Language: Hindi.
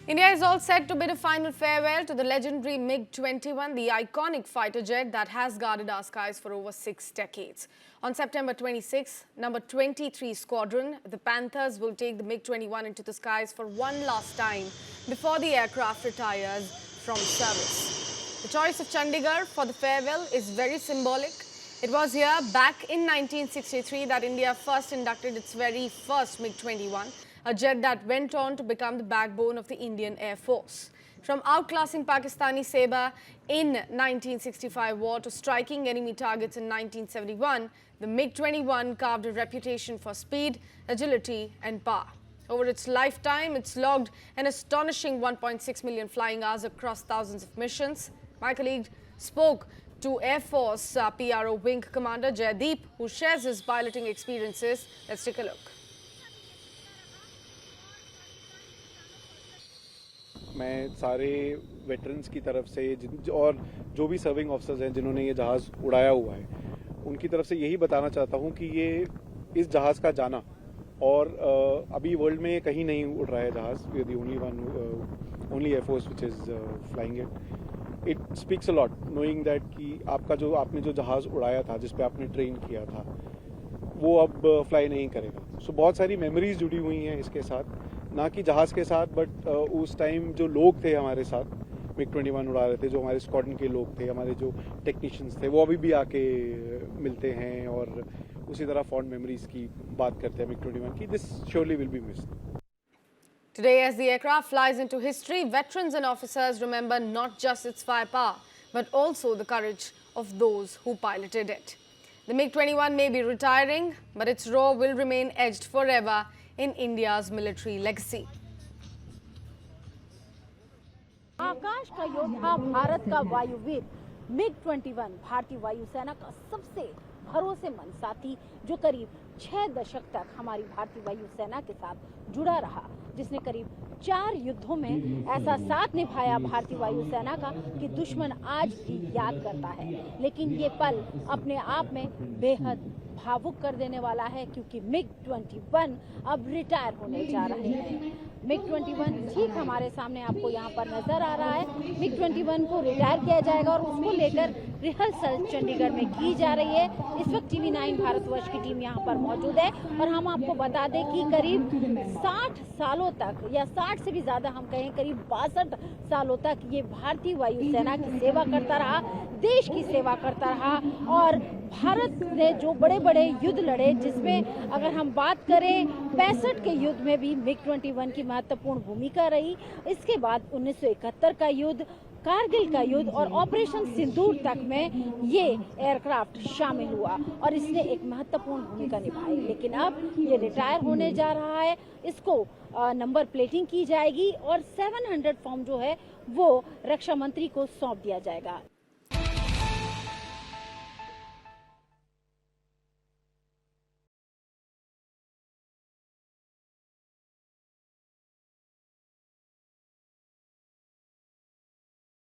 India is all set to bid a final farewell to the legendary MiG-21, the iconic fighter jet that has guarded our skies for over 6 decades. On September 26, number 23 Squadron, the Panthers will take the MiG-21 into the skies for one last time before the aircraft retires from service. The choice of Chandigarh for the farewell is very symbolic. It was here back in 1963 that India first inducted its very first MiG-21, a jet that went on to become the backbone of the Indian Air Force. From outclassing Pakistani Sabre in 1965 war to striking enemy targets in 1971, the MiG-21 carved a reputation for speed, agility and power. Over its lifetime, it's logged an astonishing 1.6 million flying hours across thousands of missions. My colleague spoke to Air Force PRO Wing Commander Jaideep, who shares his piloting experiences. Let's take a look. मैं सारे वेटरन्स की तरफ से और जो भी सर्विंग ऑफिसर्स हैं जिन्होंने ये जहाज़ उड़ाया हुआ है, उनकी तरफ से यही बताना चाहता हूँ कि ये इस जहाज़ का जाना और अभी वर्ल्ड में कहीं नहीं उड़ रहा है जहाज़. We are the only air force which is flying it speaks a lot knowing that कि आपने जो जहाज़ उड़ाया था, जिस पे आपने ट्रेन किया था, वो अब फ्लाई नहीं करेगा. सो बहुत सारी मेमोरीज जुड़ी हुई हैं इसके साथ, ना कि जहाज़ के साथ बट उस टाइम जो लोग थे हमारे साथ MiG-21 उड़ा रहे थे, जो हमारे स्क्वाड्रन के लोग थे, हमारे जो टेक्नीशियंस थे, वो अभी भी आके मिलते हैं और उसी तरह फॉन्ड मेमोरीज की बात करते हैं MiG-21 की. This surely will be missed. Today, as the aircraft flies into history, veterans and officers remember not just its firepower, but also the courage of those who piloted it. The MiG-21 may be retiring, but its roar will remain etched forever in India's military legacy. आकाश का योद्धा, भारत का वायुवीर MiG-21 भारतीय वायुसेना का सबसे भरोसेमंद साथी, जो करीब 6 दशक तक हमारी भारतीय वायुसेना के साथ जुड़ा रहा, जिसने करीब 4 युद्धों में ऐसा साथ निभाया भारतीय वायुसेना का कि दुश्मन आज भी याद करता है. लेकिन ये पल अपने आप में बेहद भावुक कर देने वाला है, क्योंकि MiG-21 अब रिटायर होने जा रहे हैं. MiG-21 ठीक हमारे सामने आपको यहाँ पर नजर आ रहा है. MiG-21 को रिटायर किया जाएगा और उसको लेकर रिहर्सल चंडीगढ़ में की जा रही है. इस वक्त TV9 भारतवर्ष की टीम यहाँ पर मौजूद है और हम आपको बता दें कि करीब 60 सालों तक, या 60 से भी ज्यादा हम कहें, करीब 62 सालों तक ये भारतीय वायुसेना की सेवा करता रहा, देश की सेवा करता रहा. और भारत ने जो बड़े बड़े युद्ध लड़े, जिसमें अगर हम बात करें 65 के युद्ध में भी MiG-21 की महत्वपूर्ण भूमिका रही. इसके बाद 1971 का युद्ध, कारगिल का युद्ध और ऑपरेशन सिंदूर तक में ये एयरक्राफ्ट शामिल हुआ और इसने एक महत्वपूर्ण भूमिका निभाई. लेकिन अब ये रिटायर होने जा रहा है. इसको नंबर प्लेटिंग की जाएगी और 700 फॉर्म जो है वो रक्षा मंत्री को सौंप दिया जाएगा.